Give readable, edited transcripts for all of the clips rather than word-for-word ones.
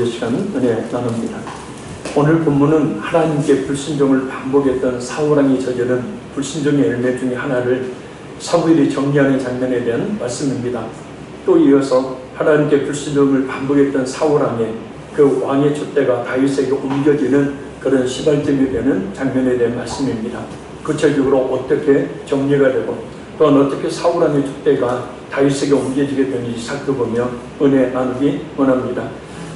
시간은 은혜 나눕니다. 오늘 본문은 하나님께 불순종을 반복했던 사울왕이 저지른 불순종의 열매 중에 하나를 사무엘이 정리하는 장면에 대한 말씀입니다. 또 이어서 하나님께 불순종을 반복했던 사울왕의 그 왕의 촛대가 다윗에게 옮겨지는 그런 시발점이 되는 장면에 대한 말씀입니다. 구체적으로 어떻게 정리가 되고 또한 어떻게 사울왕의 촛대가 다윗에게 옮겨지게 되는지 살펴보며 은혜 나누기 원합니다.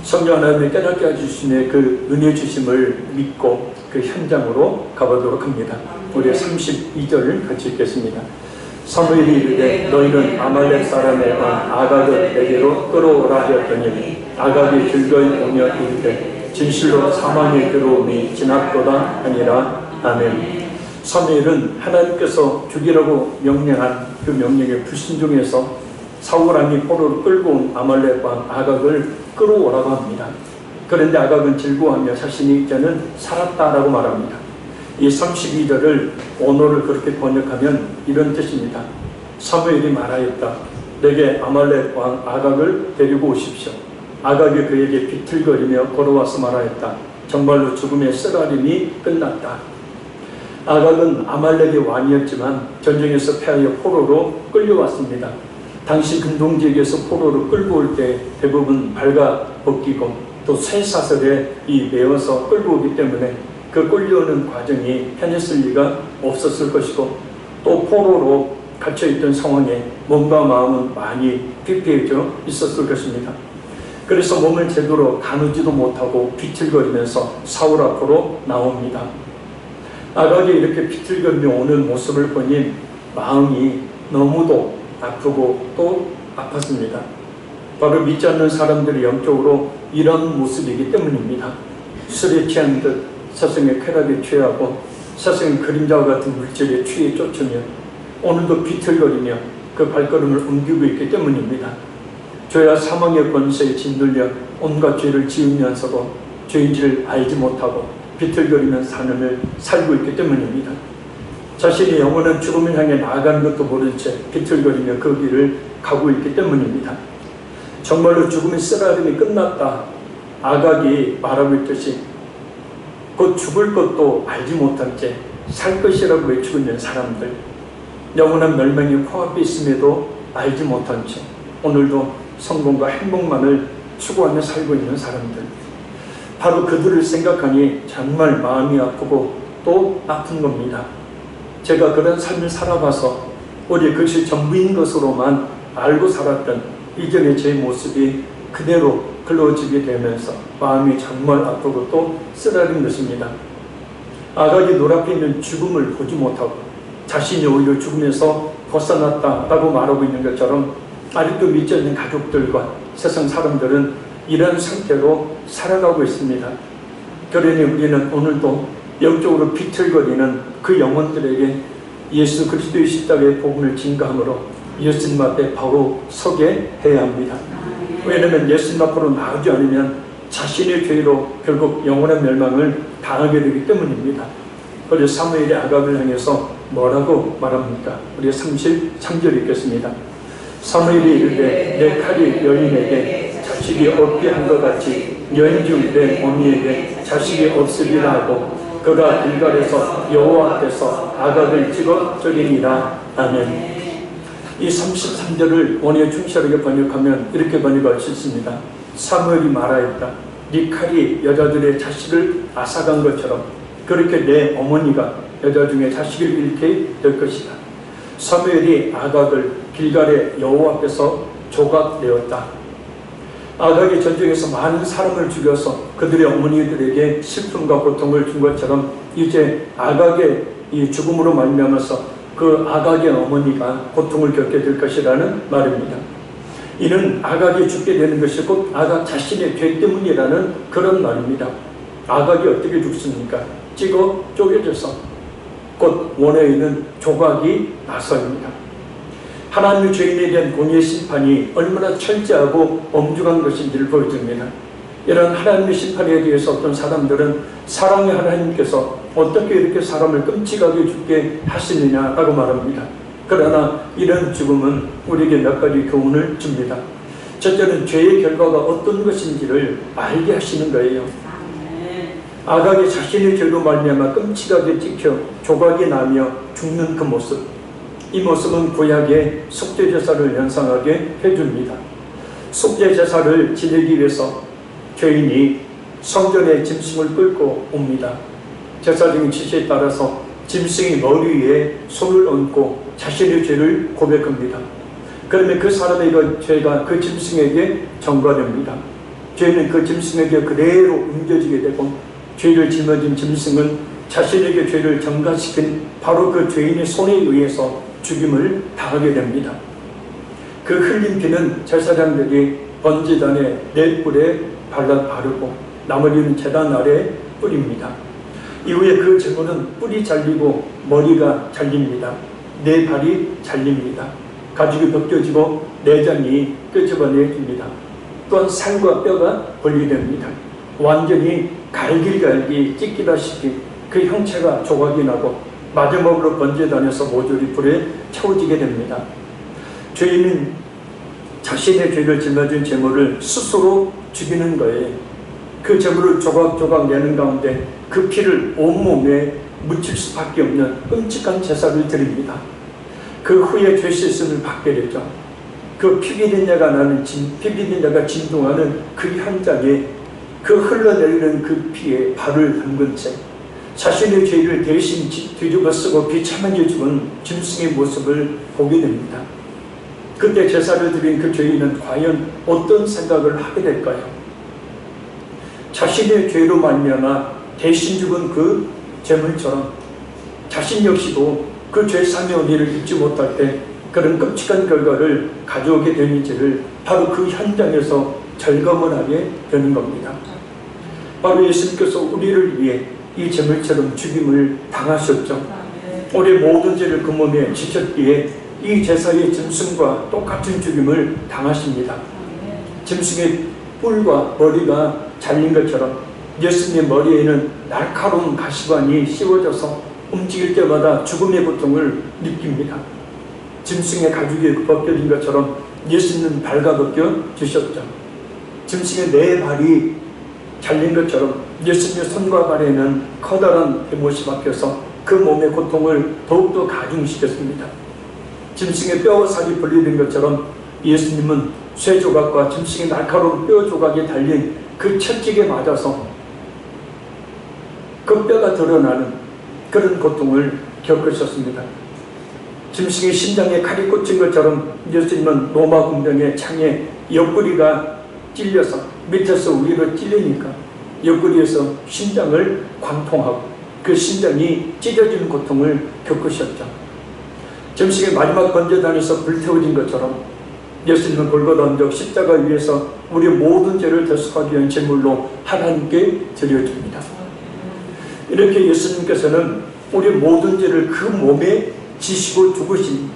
성령 하나님의 깨닫게 해주시는 그 은혜 주심을 믿고 그 현장으로 가보도록 합니다. 우리 32절을 같이 읽겠습니다. 사무엘이 이르되 너희는 아말렉 사람의 왕 아각을 내게로 끌어오라 하였더니 아각이 즐거이 오며 이르되 진실로 사망의 괴로움이 지났도다 하니라. 아멘. 사무엘은 하나님께서 죽이라고 명령한 그 명령에 불순종해서 사울왕이 포로를 끌고 온 아말렉 왕 아각을 끌어오라고 합니다. 그런데 아각은 즐거워하며 자신이 이제는 살았다라고 말합니다. 이 32절을 원어를 그렇게 번역하면 이런 뜻입니다. 사무엘이 말하였다. 내게 아말렉 왕 아각을 데리고 오십시오. 아각이 그에게 비틀거리며 걸어와서 말하였다. 정말로 죽음의 쓰라림이 끝났다. 아각은 아말렉의 왕이었지만 전쟁에서 패하여 포로로 끌려왔습니다. 당시 근동지역에서 포로를 끌고 올 때 대부분 발가 벗기고 또 쇠사슬에 매어서 끌고 오기 때문에 그 끌려오는 과정이 편했을 리가 없었을 것이고 또 포로로 갇혀있던 상황에 몸과 마음은 많이 피폐해져 있었을 것입니다. 그래서 몸을 제대로 가누지도 못하고 비틀거리면서 사울 앞으로 나옵니다. 아각이 이렇게 비틀거리며 오는 모습을 보니 마음이 너무도 아프고 또 아팠습니다. 바로 믿지 않는 사람들이 영적으로 이런 모습이기 때문입니다. 술에 취한 듯 세상의 쾌락에 취하고 세상의 그림자와 같은 물질에 취해 쫓으며 오늘도 비틀거리며 그 발걸음을 옮기고 있기 때문입니다. 죄와 사망의 권세에 짓눌려 온갖 죄를 지으면서도 죄인지를 알지 못하고 비틀거리는 삶을 살고 있기 때문입니다. 자신이 영원한 죽음을 향해 나아가는 것도 모른 채 비틀거리며 그 길을 가고 있기 때문입니다. 정말로 죽음의 쓰라림이 끝났다. 아각이 말하고 있듯이 곧 죽을 것도 알지 못한 채 살 것이라고 외치고 있는 사람들, 영원한 멸망이 코앞에 있음에도 알지 못한 채 오늘도 성공과 행복만을 추구하며 살고 있는 사람들, 바로 그들을 생각하니 정말 마음이 아프고 또 아픈 겁니다. 제가 그런 삶을 살아봐서 우리 그것이 전부인 것으로만 알고 살았던 이전의 제 모습이 그대로 글러지게 되면서 마음이 정말 아프고 또 쓰라린 것입니다. 아각이 눈앞에 있는 죽음을 보지 못하고 자신이 오히려 죽음에서 벗어났다라고 말하고 있는 것처럼 아직도 믿지 않는 가족들과 세상 사람들은 이런 상태로 살아가고 있습니다. 그러니 우리는 오늘도 영적으로 비틀거리는 그 영혼들에게 예수 그리스도의 십자가의 복음을 증거함으로 예수님 앞에 바로 서게 해야 합니다. 왜냐하면 예수님 앞으로 나오지 않으면 자신의 죄로 결국 영원한 멸망을 당하게 되기 때문입니다. 그래서 사무엘이 아각을 향해서 뭐라고 말합니까? 우리 33절 읽겠습니다. 사무엘이 이르되 내 칼이 여인에게 자식이 없게 한 것 같이 여인 중 내 어미에게 자식이 없으리라 하고 그가 길갈에서 여호와 앞에서 아각을 찍어 죽이니라. 아멘. 이 33절을 원어에 충실하게 번역하면 이렇게 번역할 수 있습니다. 사무엘이 말하였다. 네 칼이 여자들의 자식을 앗아간 것처럼 그렇게 내 어머니가 여자 중에 자식을 잃게 될 것이다. 사무엘이 아각을 길갈의 여호와 앞에서 조각내었다. 아각이 전쟁에서 많은 사람을 죽여서 그들의 어머니들에게 슬픔과 고통을 준 것처럼 이제 아각의 이 죽음으로 말미암아서 그 아각의 어머니가 고통을 겪게 될 것이라는 말입니다. 이는 아각이 죽게 되는 것이 곧 아각 자신의 죄 때문이라는 그런 말입니다. 아각이 어떻게 죽습니까? 찍어 쪼개져서 곧 원에 있는 조각이 나서입니다. 하나님의 죄인에 대한 공의의 심판이 얼마나 철저하고 엄중한 것인지를 보여줍니다. 이런 하나님의 심판에 대해서 어떤 사람들은 사랑의 하나님께서 어떻게 이렇게 사람을 끔찍하게 죽게 하시느냐라고 말합니다. 그러나 이런 죽음은 우리에게 몇 가지 교훈을 줍니다. 첫째는 죄의 결과가 어떤 것인지를 알게 하시는 거예요. 아각이 자신의 죄로 말미암아 끔찍하게 찍혀 조각이 나며 죽는 그 모습, 이 모습은 구약의 속죄제사를 연상하게 해줍니다. 속죄제사를 지내기 위해서 죄인이 성전에 짐승을 끌고 옵니다. 제사장의 지시에 따라서 짐승이 머리 위에 손을 얹고 자신의 죄를 고백합니다. 그러면 그 사람의 죄가 그 짐승에게 전가됩니다. 죄는 그 짐승에게 그대로 옮겨지게 되고, 죄를 짊어진 짐승은 자신에게 죄를 전가시킨 바로 그 죄인의 손에 의해서 죽임을 당하게 됩니다. 그 흘린 피는 제사장들이 번제단의 네 뿔에 바르고 나머지는 제단 아래 뿌립니다. 이후에 그 제물은 뿔이 잘리고 머리가 잘립니다. 네 발이 잘립니다. 가죽이 벗겨지고 내장이 끄집어내집니다. 또한 살과 뼈가 분리됩니다. 완전히 갈길갈기 찢기다시피 그 형체가 조각이 나고 마지막으로 번제단에서 모조리 불에 채워지게 됩니다. 죄인은 자신의 죄를 짊어진 제물을 스스로 죽이는 거예요. 그 제물을 조각조각 내는 가운데 그 피를 온몸에 묻힐 수밖에 없는 끔찍한 제사를 드립니다. 그 후에 죄 씻음을 받게 되죠. 그 피비린내가 진동하는 그 현장에 그 흘러내리는 그 피에 발을 담근 채 자신의 죄를 대신 뒤집어 쓰고 비참하게 죽은 짐승의 모습을 보게 됩니다. 그때 제사를 드린 그 죄인은 과연 어떤 생각을 하게 될까요? 자신의 죄로 말미암아 대신 죽은 그 제물처럼 자신 역시도 그 죄사의 은혜를 잊지 못할 때 그런 끔찍한 결과를 가져오게 되는지를 바로 그 현장에서 절감을 하게 되는 겁니다. 바로 예수님께서 우리를 위해 이 제물처럼 죽임을 당하셨죠. 우리 모든 죄를 그 몸에 지셨기에 이 제사의 짐승과 똑같은 죽임을 당하십니다. 짐승의 뿔과 머리가 잘린 것처럼 예수님의 머리에는 날카로운 가시관이 씌워져서 움직일 때마다 죽음의 고통을 느낍니다. 짐승의 가죽이 벗겨진 것처럼 예수님은 발가벗겨 주셨죠. 짐승의 네 발이 잘린 것처럼 예수님의 손과 발에는 커다란 배못이 박혀서 그 몸의 고통을 더욱더 가중시켰습니다. 짐승의 뼈와 살이 분리된 것처럼 예수님은 쇠조각과 짐승의 날카로운 뼈 조각이 달린 그 채찍에 맞아서 그 뼈가 드러나는 그런 고통을 겪으셨습니다. 짐승의 심장에 칼이 꽂힌 것처럼 예수님은 로마 군병의 창에 옆구리가 찔려서 밑에서 위로 찔리니까 옆구리에서 심장을 관통하고 그 심장이 찢어지는 고통을 겪으셨죠. 짐승의 마지막 번제단에서 불태워진 것처럼 예수님은 골고다 언덕 십자가 위에서 우리 모든 죄를 대속하기 위한 제물로 하나님께 드려줍니다. 이렇게 예수님께서는 우리 모든 죄를 그 몸에 지시고 죽으신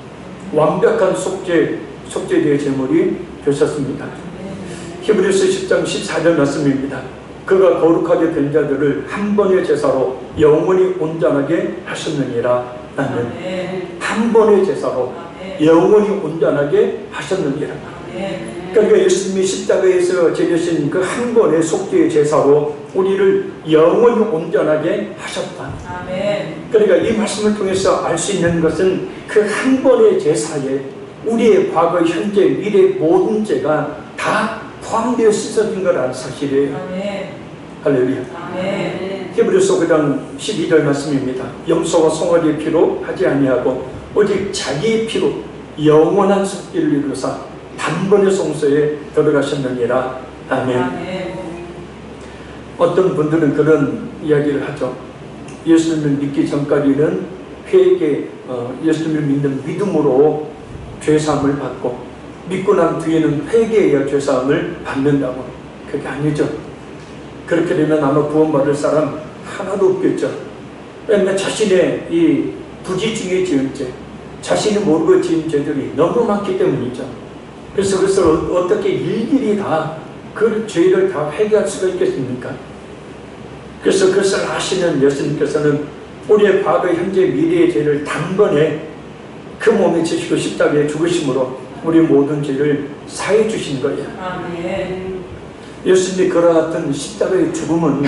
완벽한 속죄제의 제물이 되셨습니다. 히브리서 10장 14절 말씀입니다. 그가 거룩하게 된 자들을 한 번의 제사로 영원히 온전하게 하셨느니라. 나는 한 번의 제사로 영원히 온전하게 하셨느니라. 그러니까 예수님이 십자가에서 지으신 그 한 번의 속죄의 제사로 우리를 영원히 온전하게 하셨다. 그러니까 이 말씀을 통해서 알 수 있는 것은 그 한 번의 제사에 우리의 과거, 현재, 미래 모든 죄가 다 포함되어 씻어진 거라는 사실이에요. 할렐루야. 히브리서 9장 12절 말씀입니다. 염소와 송아지의 피로 하지 아니하고 오직 자기의 피로 영원한 속죄를 이루사 단번에 성소에 들어가셨느니라. 아멘. 어떤 분들은 그런 이야기를 하죠. 예수님을 믿기 전까지는 회개, 예수님을 믿는 믿음으로 죄사함을 받고 믿고 난 뒤에는 회개해야 죄사함을 받는다고. 그게 아니죠. 그렇게 되면 아마 구원받을 사람 하나도 없겠죠. 왜냐하면 자신의 이 부지 중에 지은 죄, 자신이 모르고 지은 죄들이 너무 많기 때문이죠. 그래서 그것을 어떻게 일일이 다 그 죄를 다 회개할 수가 있겠습니까? 그래서 그것을 아시는 예수님께서는 우리의 과거, 현재, 미래의 죄를 단번에 그 몸에 지시고 십자가에 죽으심으로 우리 모든 죄를 사해 주신 거예요. 아멘. 예수님이 그러한 십자가의 죽음은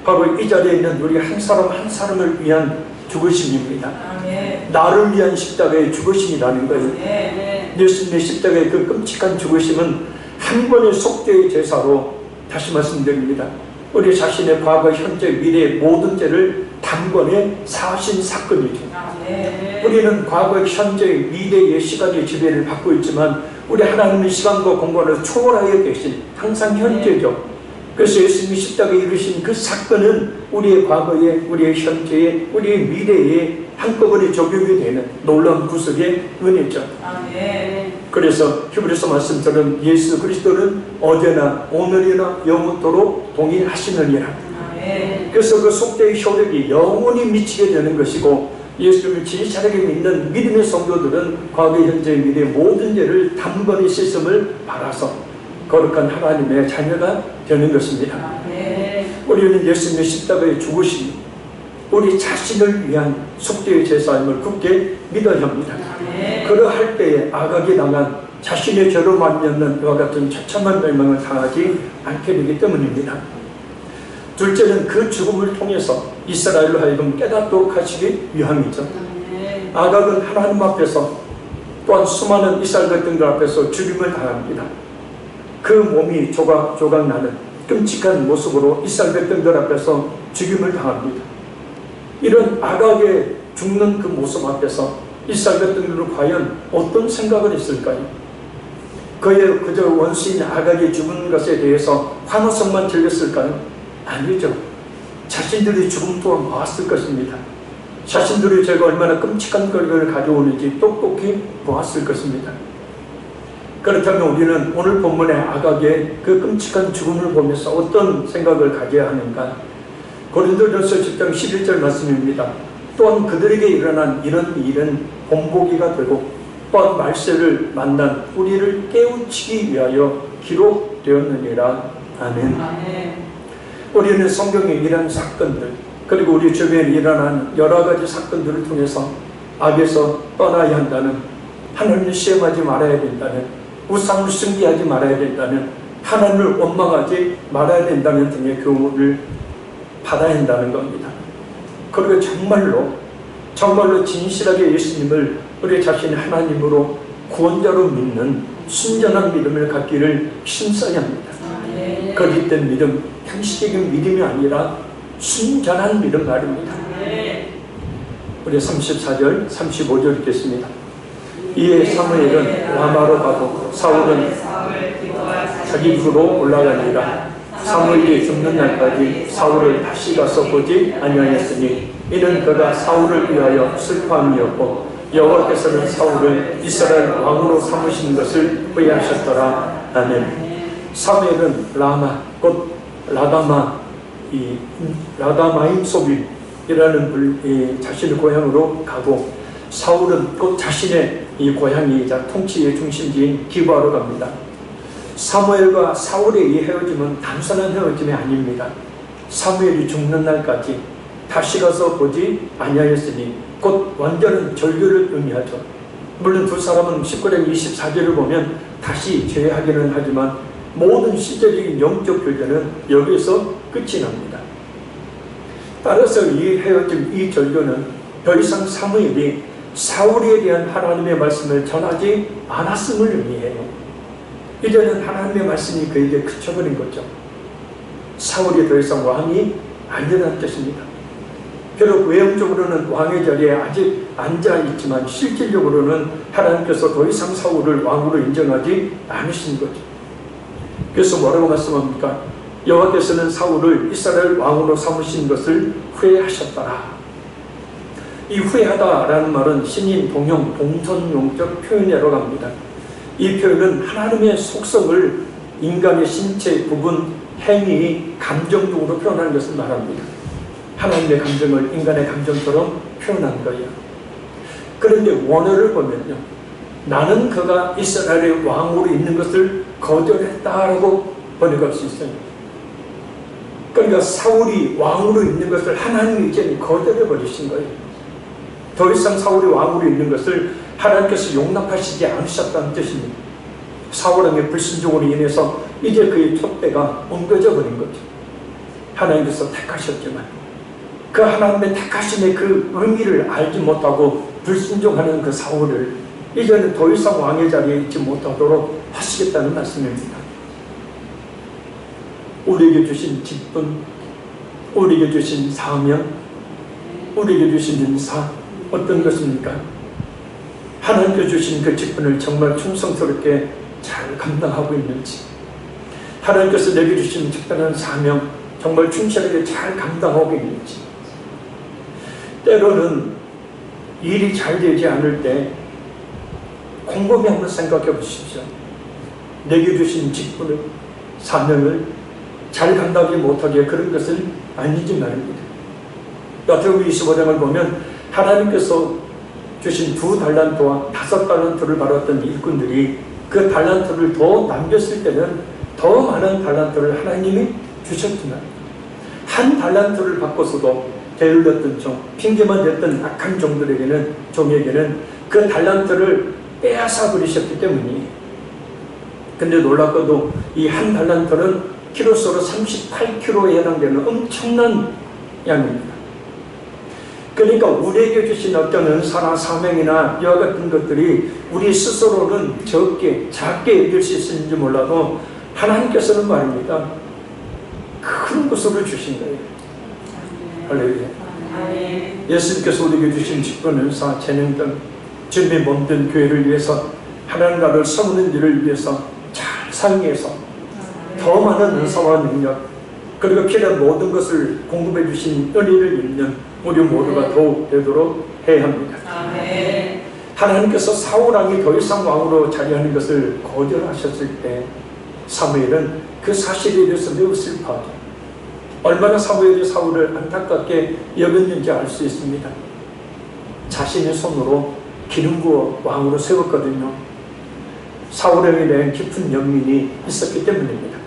바로 이 자리에 있는 우리 한 사람 한 사람을 위한 죽으심입니다. 아멘. 나를 위한 십자가의 죽으심이라는 거예요. 네. 예수님의 십자가의 그 끔찍한 죽으심은 한 번의 속죄의 제사로, 다시 말씀드립니다, 우리 자신의 과거, 현재, 미래의 모든 죄를 단번에 사하신 사건이죠. 아멘. 우리는 과거, 현재, 미래의 시간의 지배를 받고 있지만 우리 하나님의 시간과 공간을 초월하여 계신 항상 현재죠. 그래서 예수님이 십자가에 이르신 그 사건은 우리의 과거에, 우리의 현재에, 우리의 미래에 한꺼번에 적용이 되는 놀라운 구속의 은혜죠. 아멘. 그래서 히브리서 말씀처럼 예수 그리스도는 어제나 오늘이나 영원토록 동일하시느니라. 아멘. 그래서 그 속죄의 효력이 영원히 미치게 되는 것이고, 예수님을 진실하게 믿는 믿음의 성도들은 과거, 현재, 미래 모든 죄를 단번에 씻음을 받아서 거룩한 하나님의 자녀가 되는 것입니다. 아멘. 우리는 예수님의 십자가의 죽으심이 우리 자신을 위한 속죄의 제사임을 굳게 믿어야 합니다. 아멘. 그러할 때에 아각이 당한 자신의 죄로 말미암는 이와 같은 처참한 멸망을 당하지 않게 되기 때문입니다. 둘째는 그 죽음을 통해서 이스라엘로 하여금 깨닫도록 하시기 위함이죠. 아멘. 아각은 하나님 앞에서, 또한 수많은 이스라엘 백성들 앞에서 죽임을 당합니다. 그 몸이 조각조각 나는 끔찍한 모습으로 이스라엘 백성들 앞에서 죽임을 당합니다. 이런 아각의 죽는 그 모습 앞에서 이스라엘 백성들은 과연 어떤 생각을 했을까요? 그저 원수인 아각이 죽은 것에 대해서 환호성만 즐겼을까요? 아니죠. 자신들의 죽음 또한 보았을 것입니다. 자신들의 죄가 얼마나 끔찍한 결과를 가져오는지 똑똑히 보았을 것입니다. 그렇다면 우리는 오늘 본문의 아각의 그 끔찍한 죽음을 보면서 어떤 생각을 가져야 하는가? 고린도전서 10장 11절 말씀입니다. 또한 그들에게 일어난 이런 일은 본보기가 되고 또한 말세를 만난 우리를 깨우치기 위하여 기록되었느니라. 아멘. 아멘. 우리는 성경에 이런 사건들, 그리고 우리 주변에 일어난 여러 가지 사건들을 통해서 악에서 떠나야 한다는, 하나님을 시험하지 말아야 된다는, 우상을 숭배하지 말아야 된다는, 하나님을 원망하지 말아야 된다는 등의 교훈을 받아야 한다는 겁니다. 그리고 정말로 진실하게 예수님을 우리 자신의 하나님으로 구원자로 믿는 순전한 믿음을 갖기를 힘써야 합니다. 아멘. 거짓된 믿음, 형식적인 믿음이 아니라 순전한 믿음 말입니다. 아멘. 우리 34절, 35절 읽겠습니다. 이에 사무엘은 라마로 가고 사울은 자기 집으로 올라가니라. 사무엘이 죽는 날까지 사울을 다시 가서 보지 아니하였으니 이는 그가 사울을 위하여 슬퍼함이었고 여호와께서는 사울을 이스라엘 왕으로 삼으신 것을 후회하셨더라. 아멘. 사무엘은 라마, 곧 라다마임 소빌이라는 자신의 고향으로 가고, 사울은 곧 자신의 이 고향이자 통치의 중심지인 기브아로 갑니다. 사무엘과 사울의 이 헤어짐은 단순한 헤어짐이 아닙니다. 사무엘이 죽는 날까지 다시 가서 보지 아니하였으니 곧 완전한 절교를 의미하죠. 물론 두 사람은 19장 24절을 보면 다시 재회하기는 하지만 모든 시제적인 영적 교제는 여기에서 끝이 납니다. 따라서 이 헤어짐, 이 절교는 더 이상 사무엘이 사울에 대한 하나님의 말씀을 전하지 않았음을 의미해요. 이제는 하나님의 말씀이 그에게 그쳐버린 거죠. 사울이 더 이상 왕이 아니라는 뜻입니다. 비록 외형적으로는 왕의 자리에 아직 앉아있지만 실질적으로는 하나님께서 더 이상 사울을 왕으로 인정하지 않으신 거죠. 그래서 뭐라고 말씀합니까? 여호와께서는 사울을 이스라엘 왕으로 삼으신 것을 후회하셨더라. 이 후회하다라는 말은 신인, 동형, 동선용적 표현으로 갑니다. 이 표현은 하나님의 속성을 인간의 신체 부분, 행위, 감정적으로 표현하는 것을 말합니다. 하나님의 감정을 인간의 감정처럼 표현한 거예요. 그런데 원어를 보면요, 나는 그가 이스라엘의 왕으로 있는 것을 거절했다라고 번역할 수 있어요. 그러니까 사울이 왕으로 있는 것을 하나님이 이제 거절해 버리신 거예요. 더 이상 사울이 왕으로 있는 것을 하나님께서 용납하시지 않으셨다는 뜻입니다. 사울왕의 불순종으로 인해서 이제 그의 촛대가 옮겨져 버린 거죠. 하나님께서 택하셨지만 그 하나님의 택하심의 그 의미를 알지 못하고 불순종하는 그 사울을 이제는 더 이상 왕의 자리에 있지 못하도록 하시겠다는 말씀입니다. 우리에게 주신 직분, 우리에게 주신 사명, 우리에게 주신 인사 어떤 것입니까? 하나님께 주신 그 직분을 정말 충성스럽게 잘 감당하고 있는지, 하나님께서 내게 주신 특별한 사명 정말 충실하게 잘 감당하고 있는지. 때로는 일이 잘 되지 않을 때 곰곰이 한번 생각해 보십시오. 내게 주신 직분을, 사명을 잘 감당하지 못하게 그런 것은 아니지 말입니다. 마태복음 25장을 보면 하나님께서 주신 2달란트와 5달란트를 받았던 일꾼들이 그 달란트를 더 남겼을 때는 더 많은 달란트를 하나님이 주셨지만, 한 달란트를 받고서도 게을렀던 종, 핑계만 댔던 악한 종에게는 그 달란트를 빼앗아 버리셨기 때문이에요. 근데 놀랍게도 이 한 달란트는 키로수로 38kg에 해당되는 엄청난 양입니다. 그러니까 우리에게 주신 어떤 은사나 사명이나 이와 같은 것들이 우리 스스로는 작게 여길 수 있을지 몰라도 하나님께서는 말입니다, 큰 것으로 주신 거예요. 할렐루야. 예수님께서 우리에게 주신 직분, 은사, 재능 등 주님의 몸된 교회를 위해서, 하나님 나라를 세우는 일을 위해서 잘 사용해서 더 많은 은사와 능력, 그리고 필요한 모든 것을 공급해 주신 은혜를 입는 우리 모두가 더욱 되도록 해야 합니다. 하나님께서 사울왕이 더 이상 왕으로 자리하는 것을 거절하셨을 때 사무엘은 그 사실에 대해서 매우 슬퍼하죠. 얼마나 사무엘이 사울을 안타깝게 여겼는지 알 수 있습니다. 자신의 손으로 기름 부어 왕으로 세웠거든요. 사울에게 대한 깊은 연민이 있었기 때문입니다.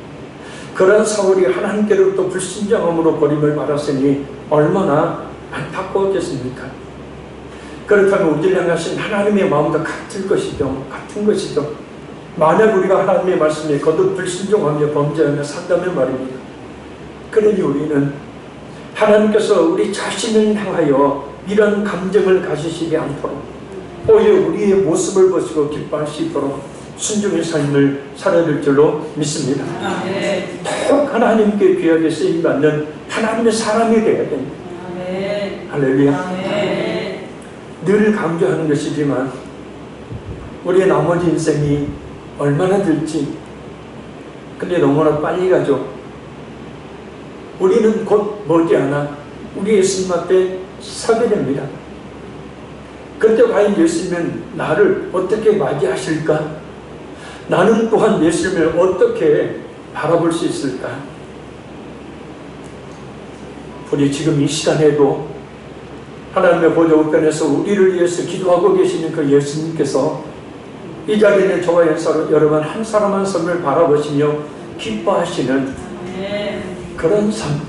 그런 사울이 하나님께로부터 불신령함으로 버림을 받았으니 얼마나 안타까웠겠습니까? 그렇다면 우리를 향하신 하나님의 마음도 같은 것이죠. 만약 우리가 하나님의 말씀에 거듭 불신종하며 범죄하며 산다면 말입니다. 그러니 우리는 하나님께서 우리 자신을 향하여 이런 감정을 가지시지 않도록, 오히려 우리의 모습을 보시고 기뻐하시도록 순종의 삶을 살아야 될 줄로 믿습니다. 더욱 하나님께 귀하게 쓰임받는 하나님의 사람이 되어야 됩니다. 할렐루야. 늘 강조하는 것이지만 우리의 나머지 인생이 얼마나 될지, 근데 너무나 빨리 가죠. 우리는 곧 머지않아 우리 예수님 앞에 서게 됩니다. 그때 과연 예수님은 나를 어떻게 맞이하실까? 나는 또한 예수님을 어떻게 바라볼 수 있을까? 우리 지금 이 시간에도 하나님의 보좌 우편에서 우리를 위해서 기도하고 계시는 그 예수님께서 이 자리에 있는 저와 여러분 한 사람 한 사람을 바라보시며 기뻐하시는 그런 삶,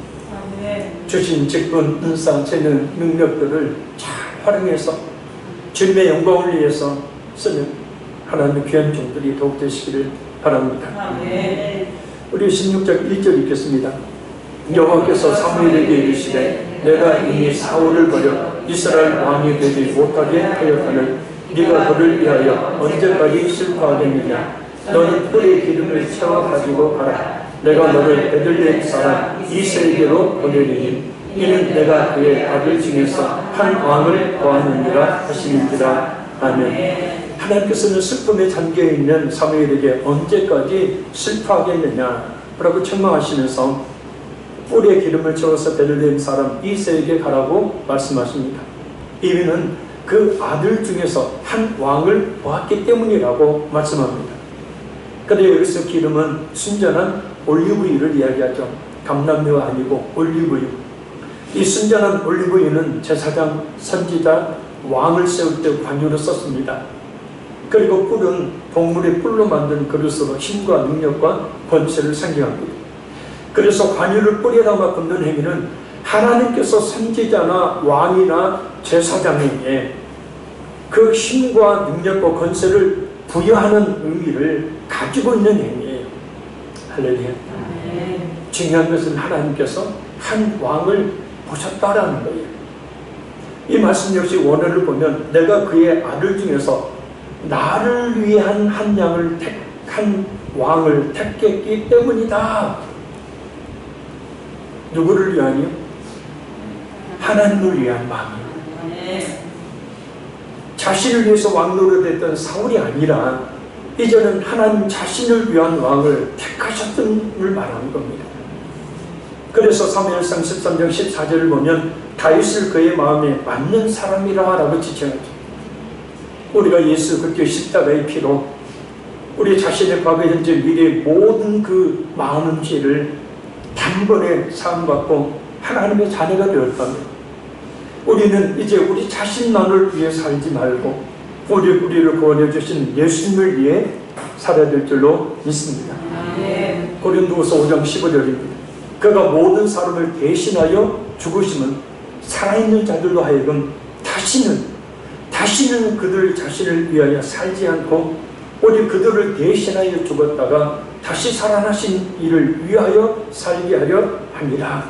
주신 직분, 은사, 재능, 능력들을 잘 활용해서 주님의 영광을 위해서 쓰는 하나님의 귀한 종들이 더욱 되시기를 바랍니다. 우리 16절 1절 읽겠습니다. 여호와께서 사무엘에게 이르시되 내가 이미 사울을 버려 이스라엘 왕이 되지 못하게 하였거늘 네가 그를 위하여 언제까지 슬퍼하겠느냐? 너는 뿔에 기름을 채워 가지고 가라. 내가 너를 베들레헴 사람 이새에게로 보내리니 이는 내가 그의 아들 중에서 한 왕을 보았느니라 하시니라. 아멘. 하나님께서는 슬픔에 잠겨있는 사무엘에게 언제까지 슬퍼하겠느냐 라고 책망하시면서 뿔에 기름을 채워서 베들레헴 사람 이새에게 가라고 말씀하십니다. 이유는 그 아들 중에서 한 왕을 보았기 때문이라고 말씀합니다. 그런데 여기서 기름은 순전한 올리브유를 이야기하죠. 감람유가 아니고 올리브유. 이 순전한 올리브유는 제사장, 선지자, 왕을 세울 때 관유로 썼습니다. 그리고 뿔은 동물의 뿔로 만든 그릇으로 힘과 능력과 권세를 상징합니다. 그래서 관유를 뿔에 담아 굽는 행위는 하나님께서 선지자나 왕이나 제사장에게 그 힘과 능력과 권세를 부여하는 의미를 가지고 있는 행위예요. 할렐루야. 중요한 것은 하나님께서 한 왕을 보셨다라는 거예요. 이 말씀 역시 원어를 보면 내가 그의 아들 중에서 나를 위한 한 양을 택한 왕을 택했기 때문이다. 누구를 위하여? 하나님을 위한 왕이에요. 자신을 위해서 왕 노릇했던 사울이 아니라 이제는 하나님 자신을 위한 왕을 택하셨음을 말하는 겁니다. 그래서 사무엘상 13장 14절을 보면 다윗을 그의 마음에 맞는 사람이라 라고 지칭하죠. 우리가 예수 그리스도의 십자가의 피로 우리 자신의 과거 현재 미래의 모든 그 많은 죄를 단번에 사함받고 하나님의 자녀가 되었다면 우리는 이제 우리 자신만을 위해 살지 말고 우리를 구원해 주신 예수님을 위해 살아야 될 줄로 믿습니다. 고린도후서 5장 15절입니다. 그가 모든 사람을 대신하여 죽으심은 살아있는 자들로 하여금 다시는 그들 자신을 위하여 살지 않고 오직 그들을 대신하여 죽었다가 다시 살아나신 이를 위하여 살게 하려 합니다.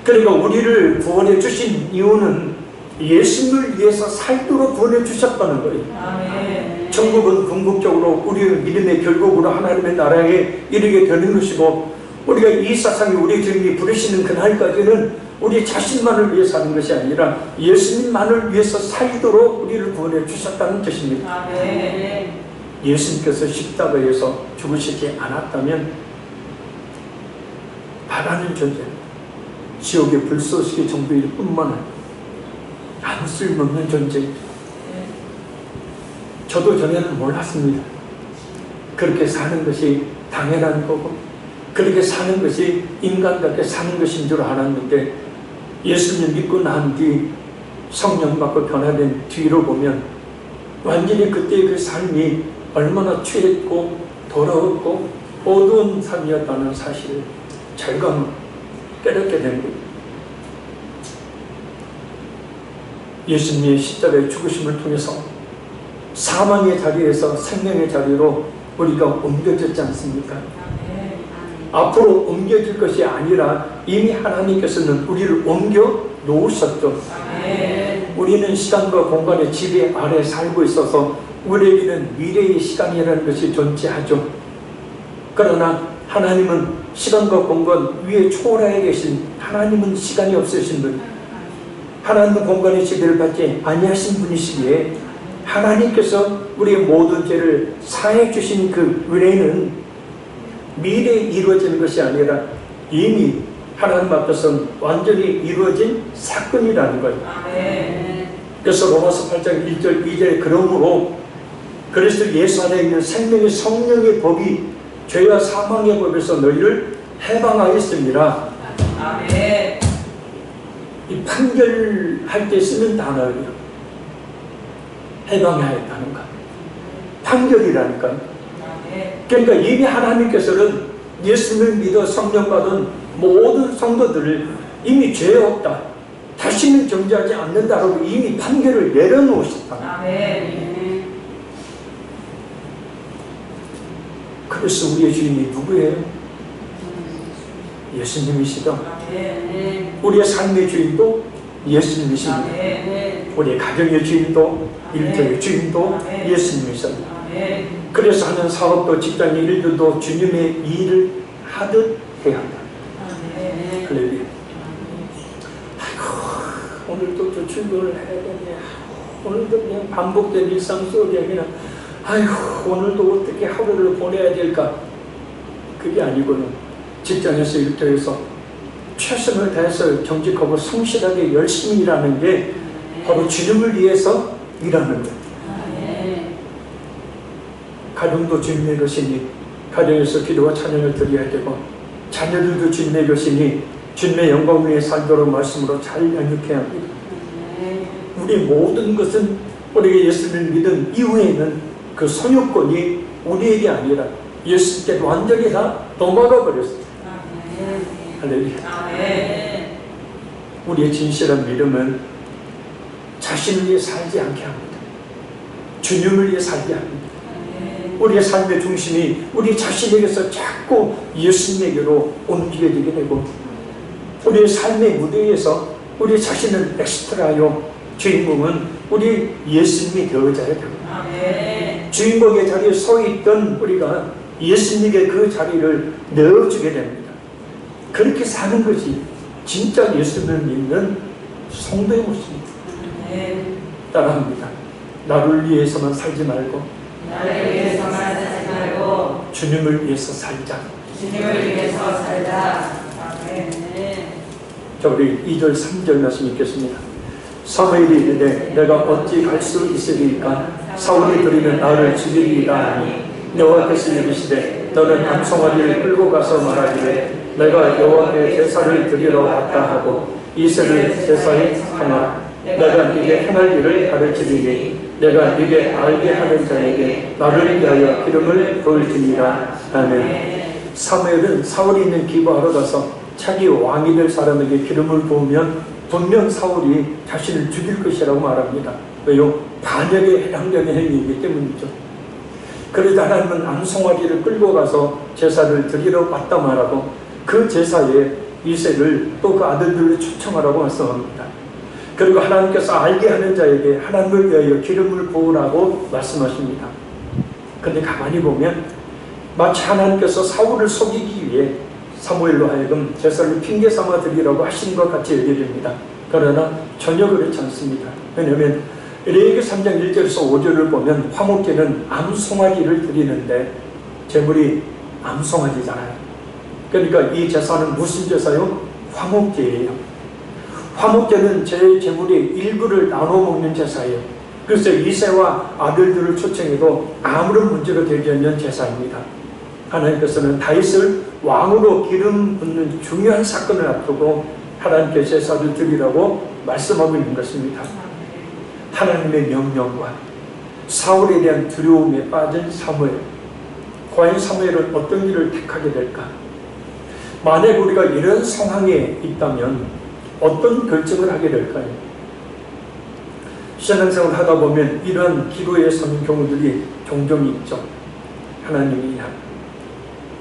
그러니까 우리를 구원해 주신 이유는 예수님을 위해서 살도록 구원해 주셨다는 거예요. 천국은 궁극적으로 우리의 믿음의 결국으로 하나님의 나라에 이르게 되는 것이고 우리가 이 세상에 우리 주님이 부르시는 그날까지는 우리 자신만을 위해 사는 것이 아니라 예수님만을 위해서 살도록 우리를 구원해 주셨다는 뜻입니다. 예수님께서 십자가에서 죽으시지 않았다면 바라는 존재, 지옥의 불쏘시개 정도일 뿐만 아니라 아무 쓸모없는 존재. 저도 전에는 몰랐습니다. 그렇게 사는 것이 당연한 거고 그렇게 사는 것이 인간답게 사는 것인 줄 알았는데 예수님 믿고 난 뒤 성령 받고 변화된 뒤로 보면 완전히 그때의 그 삶이 얼마나 취했고 더러웠고 어두운 삶이었다는 사실을 절감 깨닫게 된 거예요. 예수님의 십자가의 죽으심을 통해서 사망의 자리에서 생명의 자리로 우리가 옮겨졌지 않습니까? 앞으로 옮겨질 것이 아니라 이미 하나님께서는 우리를 옮겨 놓으셨죠. 우리는 시간과 공간의 지배 아래 살고 있어서 우리에게는 미래의 시간이라는 것이 존재하죠. 그러나 하나님은 시간과 공간 위에 초월하에 계신 하나님은 시간이 없으신 분, 하나님은 공간의 지배를 받지 아니하신 분이시기에 하나님께서 우리의 모든 죄를 사해 주신 그 은혜는 미래에 이루어지는 것이 아니라 이미 하나님 앞에서는 완전히 이루어진 사건이라는 거예요. 그래서 로마서 8장 1절 2절에 그러므로 그리스도 예수 안에 있는 생명의 성령의 법이 죄와 사망의 법에서 너희를 해방하였습니다. 이 판결할 때 쓰는 단어예요. 해방하였다는 것. 판결이라니까요. 그러니까 이미 하나님께서는 예수님을 믿어 성령 받은 모든 성도들을 이미 죄 없다, 다시는 정죄하지 않는다라고 이미 판결을 내려놓으셨다. 그래서 우리의 주인이 누구예요? 예수님이시죠. 우리의 삶의 주인도 예수님이십니다. 우리의 가정의 주인도 일터의 주인도 예수님이십니다. 그래서 하는 사업도 직장의 일들도 주님의 일을 하듯 해야 한다. 할렐루야. 아이고, 오늘도 또 출근을 해야 되네. 오늘도 그냥 반복된 일상 속에 그냥 아이고, 오늘도 어떻게 하루를 보내야 될까? 그게 아니고는 직장에서 일터에서 최선을 다해서 정직하고 성실하게 열심히 일하는 게 바로 주님을 위해서 일하는 것. 가정도 주님의 것이니 가정에서 기도와 찬양을 드려야 되고 자녀들도 주님의 것이니 주님의 영광 위에 살도록 말씀으로 잘 양육해야 합니다. 우리 모든 것은 우리가 예수를 믿은 이후에는 그 소유권이 우리에게 아니라 예수님께 완전히 다 넘어가 버렸습니다. 할렐루야. 우리의 진실한 믿음은 자신을 위해 살지 않게 합니다. 주님을 위해 살게 합니다. 우리의 삶의 중심이 우리 자신에게서 자꾸 예수님에게로 옮겨지게 되고, 우리의 삶의 무대에서 우리 자신을 엑스트라요, 주인공은 우리 예수님이 되어져야 됩니다. 주인공의 자리에 서 있던 우리가 예수님에게 그 자리를 내어주게 됩니다. 그렇게 사는 것이 진짜 예수님을 믿는 성도의 모습입니다. 따라합니다. 나를 위해서만 살지 말고 주님을 위해서 살자. 자, 우리 2절 3절 말씀 읽겠습니다. 사무엘이 이르되 내가 어찌 갈 수 있으리까? 사울이 들으면 나를 죽이리이다 하니 여호와께서 이르시되 너는 암송아지를 끌고 가서 말하기를 내가 여호와께 제사를 드리러 왔다 하고 이새를 제사에 하나 내가 네게 행할 일을 가르치리니 내가 네게 알게 하는 자에게 나를 위하여 기름을 부을지니라. 아멘. 사무엘은 사울이 있는 기브아로 가서 자기 왕이 될 사람에게 기름을 부으면 분명 사울이 자신을 죽일 것이라고 말합니다. 왜요? 반역에 해당되는 행위이기 때문이죠. 그러자 하나님은 암송아지를 끌고 가서 제사를 드리러 왔다 말하고 그 제사에 이새를 또 그 아들들을 초청하라고 말씀합니다. 그리고 하나님께서 알게 하는 자에게 하나님을 위하여 기름을 부으라고 말씀하십니다. 그런데 가만히 보면 마치 하나님께서 사울을 속이기 위해 사무엘로 하여금 제사를 핑계 삼아 드리라고 하신 것 같이 여겨집니다. 그러나 전혀 그렇지 않습니다. 왜냐하면 레위기 3장 1절에서 5절을 보면 화목제는 암송아지를 드리는데 제물이 암송아지잖아요. 그러니까 이 제사는 무슨 제사요? 화목제예요. 화목제는 제 제물의 일부를 나눠 먹는 제사예요. 그래서 이새와 아들들을 초청해도 아무런 문제가 되지 않는 제사입니다. 하나님께서는 다윗을 왕으로 기름 붓는 중요한 사건을 앞두고 하나님께 제사를 드리라고 말씀하고 있는 것입니다. 하나님의 명령과 사울에 대한 두려움에 빠진 사무엘. 과연 사무엘은 어떤 길을 택하게 될까? 만약 우리가 이런 상황에 있다면 어떤 결정을 하게 될까요? 신앙생활을 하다 보면 이런 기도에 서는 경우들이 종종 있죠. 하나님이냐,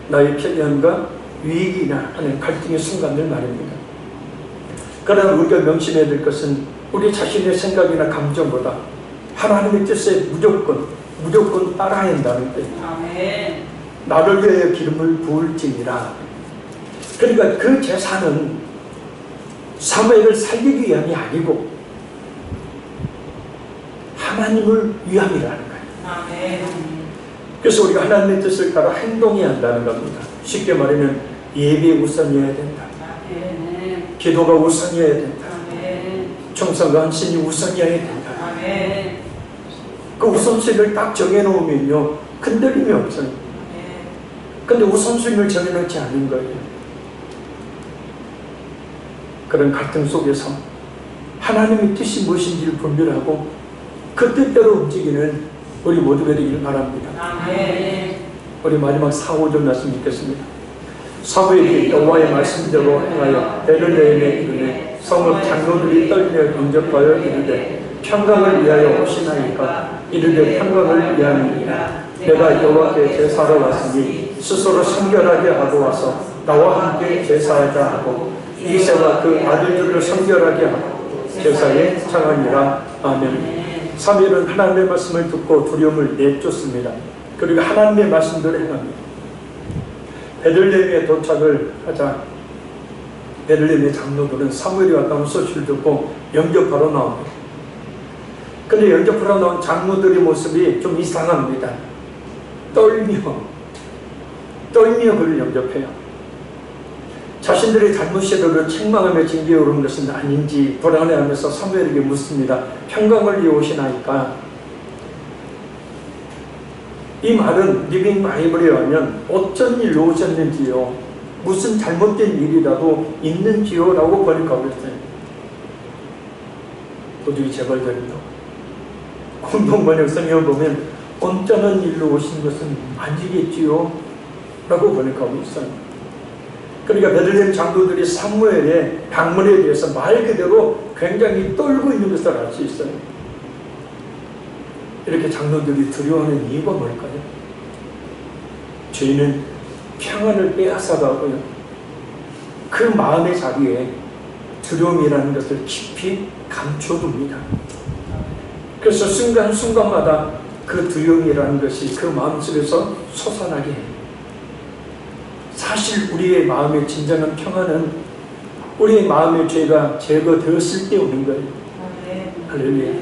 나의 편리함과 위익이냐 하는 갈등의 순간들 말입니다. 그러나 우리가 명심해야 될 것은 우리 자신의 생각이나 감정보다 하나님의 뜻에 무조건 따라야 한다는 거예요. 나를 위하여 기름을 부을지니라. 그러니까 그 제사는 사무엘을 살리기 위함이 아니고 하나님을 위함이라는 거예요. 그래서 우리가 하나님의 뜻을 따라 행동해야 한다는 겁니다. 쉽게 말하면 예배 우선이어야 된다. 기도가 우선이어야 된다. 충성과 헌신이 우선이어야 된다. 그 우선순위를 딱 정해놓으면요 흔들림이 없어요. 근데 우선순위를 정해놓지 않은 거예요. 그런 갈등 속에서 하나님의 뜻이 무엇인지를 분별하고 그 뜻대로 움직이는 우리 모두가 되기를 바랍니다. 우리 마지막 4, 5절 말씀 읽겠습니다. 사무엘이 여호와의 말씀대로 행하여 베들레헴에 이르매 성읍 장로들이 떨며 영접하여 이르되 평강을 위하여 오시나이까? 이르되 평강을 위함이니라. 내가 여호와께 제사로 왔으니 스스로 성결하게 하고 와서 나와 함께 제사하자 하고 이새와 그 아들들을 성결하게 하고 제사에 청하니라. 아멘. 사무엘은 하나님의 말씀을 듣고 두려움을 내쫓습니다. 그리고 하나님의 말씀대로 행합니다. 베들레헴에 도착을 하자 베들레헴의 장로들은 사무엘이 왔다는 소식을 듣고 영접하러 나옵니다. 근데 영접하러 나온 장로들의 모습이 좀 이상합니다. 떨며 그를 영접해요. 자신들의 잘못이라도 책망하며 징계에 오른 것은 아닌지 불안해하면서 사무엘에게 묻습니다. 평강을 위해 오시나이까? 이 말은 리빙 바이블에 의하면 어쩐 일로 오셨는지요, 무슨 잘못된 일이라도 있는지요 라고 번역하고 있어요. 도저히 재발견이요. 공동번역성에 보면 언짢은 일로 오신 것은 아니겠지요 라고 번역하고 있어요. 그러니까 베들레헴 장로들이 사무엘의 방문에 대해서 말 그대로 굉장히 떨고 있는 것을 알 수 있어요. 이렇게 장로들이 두려워하는 이유가 뭘까요? 죄인은 평안을 빼앗아가고요. 그 마음의 자리에 두려움이라는 것을 깊이 감춰둡니다. 그래서 순간순간마다 그 두려움이라는 것이 그 마음속에서 솟아나게 해요. 사실 우리의 마음의 진정한 평안은 우리의 마음의 죄가 제거되었을 때 오는 거예요. 할렐루야.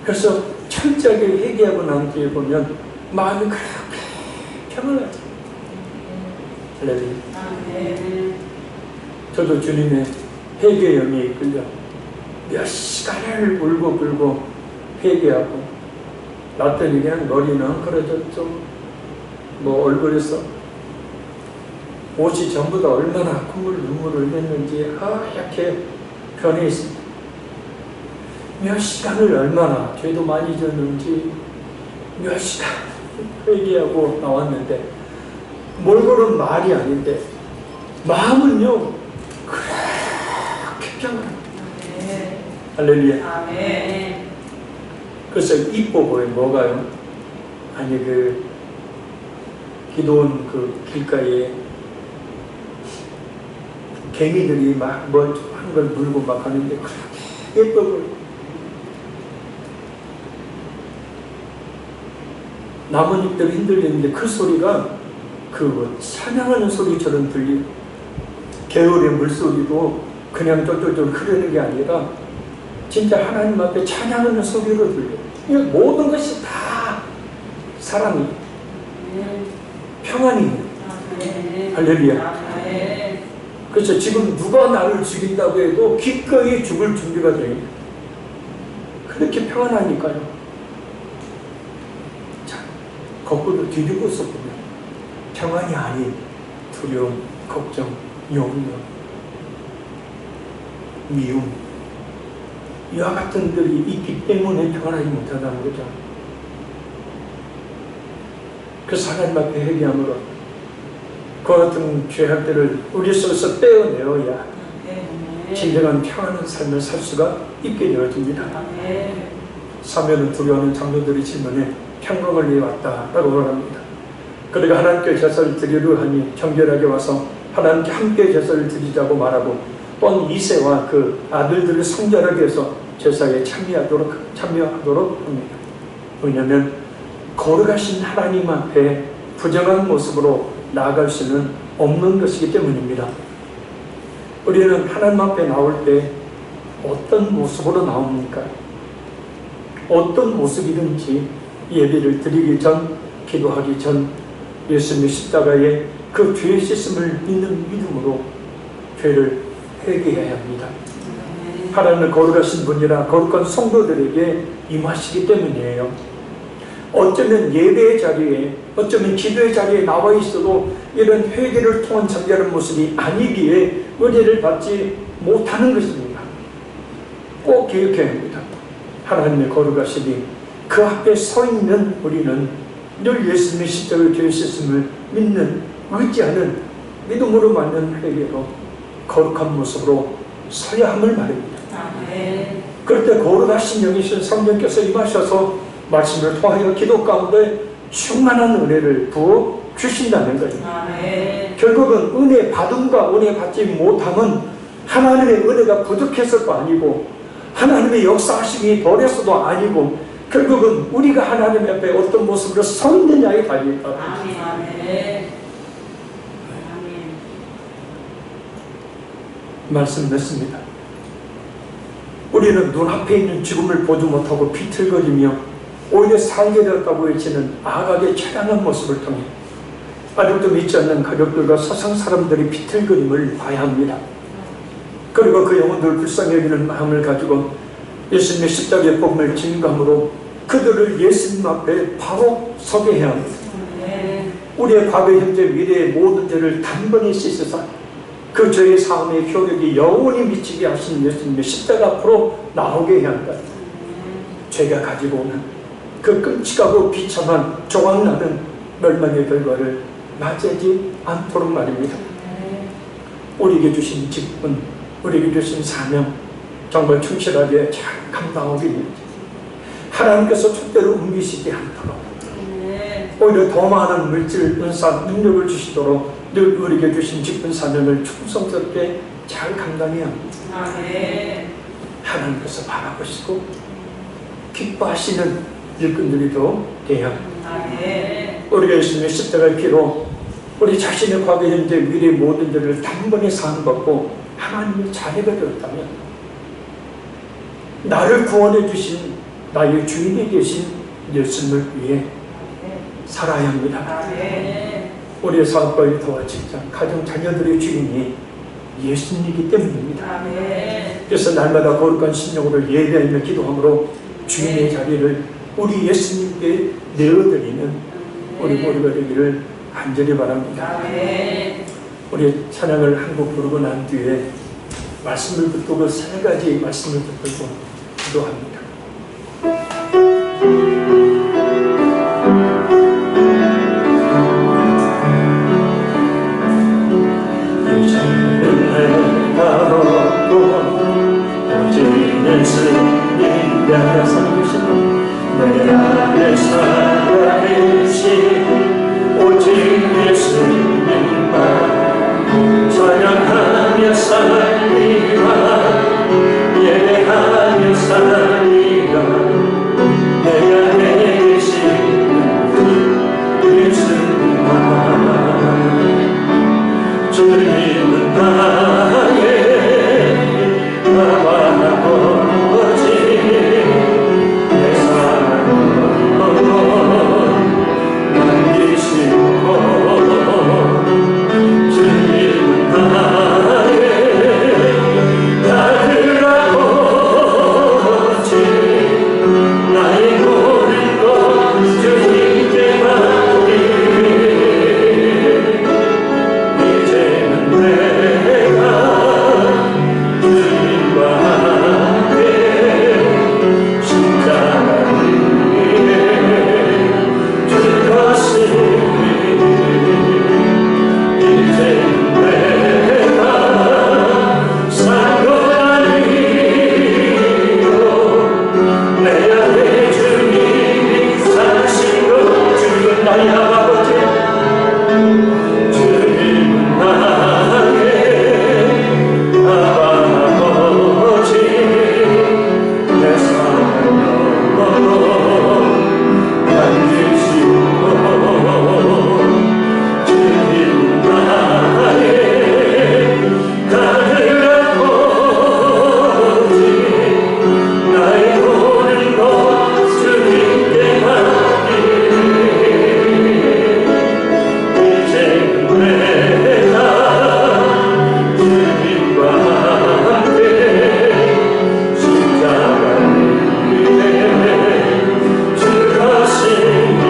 그래서 철저하게 회개하고 난 뒤에 보면 마음이 그렇게 평안하죠. 할렐루야. 저도 주님의 회개 영에 이끌려 몇 시간을 울고 불고 회개하고 났더니 그냥 머리는 엉클어졌죠. 뭐 얼굴에서 옷이 전부 다 얼마나 콧물 눈물을 흘렸는지 하얗게 변해 있습니다. 몇 시간을 얼마나 죄도 많이 졌는지 몇 시간 회개하고 나왔는데 몰골은 말이 아닌데 마음은요 그렇게 평안합니다. 할렐루야. 아멘. 그래서 이뻐보여 뭐가요? 아니 그 기도원 그 길가에 개미들이 막 뭐 한 걸 물고 막 하는데 그렇게 예뻐 보여. 나뭇잎들이 흔들리는데 그 소리가 그 찬양하는 소리처럼 들리고 개울의 물소리도 그냥 쫄쫄쫄 흐르는 게 아니라 진짜 하나님 앞에 찬양하는 소리로 들려요. 모든 것이 다 사랑이 평안이 할렐루야. 그래서 지금 누가 나를 죽인다고 해도 기꺼이 죽을 준비가 돼요. 그렇게 평안하니까요. 자, 거꾸로 뒤집어서 보면 평안이 아닌 두려움, 걱정, 염려, 미움 이와 같은 들이 있기 때문에 평안하지 못하다는 거죠. 그래서 하나님 앞에 회개함으로 그 같은 죄악들을 우리 속에서 떼어내어야 진정한 평안한 삶을 살 수가 있게 되어집니다. 사면은 두려워하는 장로들이 질문에 평강을 위해 왔다라고 말합니다. 그러니까 하나님께 제사를 드리려 하니 정결하게 와서 하나님께 함께 제사를 드리자고 말하고 또한 이세와 그 아들들을 성결하게 해서 제사에 참여하도록 합니다. 왜냐하면 거룩하신 하나님 앞에 부정한 모습으로 나아갈 수는 없는 것이기 때문입니다. 우리는 하나님 앞에 나올 때 어떤 모습으로 나옵니까? 어떤 모습이든지 예배를 드리기 전, 기도하기 전 예수님의 십자가에 그 죄의 씻음을 믿는 믿음으로 죄를 회개해야 합니다. 하나님은 거룩하신 분이라 거룩한 성도들에게 임하시기 때문이에요. 어쩌면 예배의 자리에, 어쩌면 기도의 자리에 나와 있어도 이런 회개를 통한 정결한 모습이 아니기에 은혜를 받지 못하는 것입니다. 꼭 기억해야 합니다. 하나님의 거룩하시니 그 앞에 서 있는 우리는 늘 예수님의 십자가의 죄의 씻음을 믿는, 의지하는 믿음으로 맞는 회개로 거룩한 모습으로 서야 함을 말입니다. 그럴 때 거룩하신 영이신 성령께서 임하셔서 말씀을 통하여 기도 가운데 충만한 은혜를 부어 주신다는 거예요. 결국은 은혜 받음과 은혜 받지 못함은 하나님의 은혜가 부족해서도 아니고 하나님의 역사하심이 덜해서도 아니고 결국은 우리가 하나님 앞에 어떤 모습으로 서 있느냐에 달려있다. 말씀 맺습니다. 우리는 눈앞에 있는 죽음을 보지 못하고 비틀거리며 오히려 살게 되었다고 외치는 아각의 처량한 모습을 통해 아직도 믿지 않는 가족들과 세상 사람들이 비틀거림을 봐야 합니다. 그리고 그 영혼들을 불쌍히 여기는 마음을 가지고 예수님의 십자가의 복음을 증거함으로 그들을 예수님 앞에 바로 서게 해야 합니다. 우리의 과거, 현재, 미래의 모든 죄를 단번에 씻으사 그 죄의 사함의 효력이 영원히 미치게 하신 예수님의 십자가 앞으로 나오게 해야 한다. 죄가 가지고 오는 그 끔찍하고 비참한 조각나는 멸망의 결과를 맞이하지 않도록 말입니다. 우리에게 주신 직분, 우리에게 주신 사명 정말 충실하게 잘 감당하기 위해 하나님께서 축대로 옮기시지 않도록 오히려 더 많은 물질, 은사, 능력을 주시도록 늘 우리에게 주신 직분 사명을 충성스럽게 잘 감당해야 합니다. 하나님께서 바라보시고 기뻐하시는 일꾼들이 되어야 합니다. 우리가 예수님의 십자가의 피로 우리 자신의 과거, 현재, 미래 모든 일을 단번에 사함받고 하나님의 자녀가 되었다면 나를 구원해 주신 나의 주인이 되신 예수님을 위해 살아야 합니다. 우리의 사업과 일터와 직장, 가정, 자녀들의 주인이 예수님이기 때문입니다. 그래서 날마다 거룩한 심령으로 예배하며 기도함으로 주인의 자리를 우리 예수님께 내어드리는 우리 모두가 되기를 간절히 바랍니다. 우리 찬양을 한 곡 부르고 난 뒤에 말씀을 붙들고 세 가지 말씀을 붙들고 기도합니다. 예수님께서 살아계신 내 안에 살아계신 오직 예수님만 찬양하며 살리라 예배하며 살리라 내 안에 계신 예수님만 주님은 나의 아버지 내 사랑으로 남기시고 주님은 나의 아들 아버지 나의 모든 것 주님께 맡기리 이제는 내가 주님과 함께 십자가 위에 죽었으니 이제는 내가 산 것 아니요 내 안에 주님이 사신 것 죽은 나의 아버지 주님은 나의 아버지 내 사랑으로 남기시고 주님은 나의 아들 아버지 나의 모든 것 주님께 맡기리 이제는 내가 주님과 함께 십자가 위에 죽었으니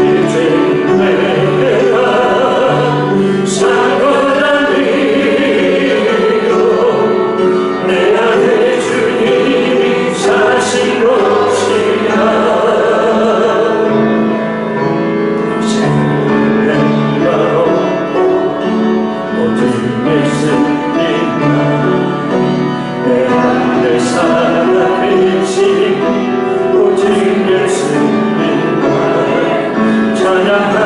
이제는 내가 산 것 아니요 내 안에 주님이 사신 것이야 생명과 없고 오직 예수님만 내 안에 살아계신 오직 예수님만 찬양하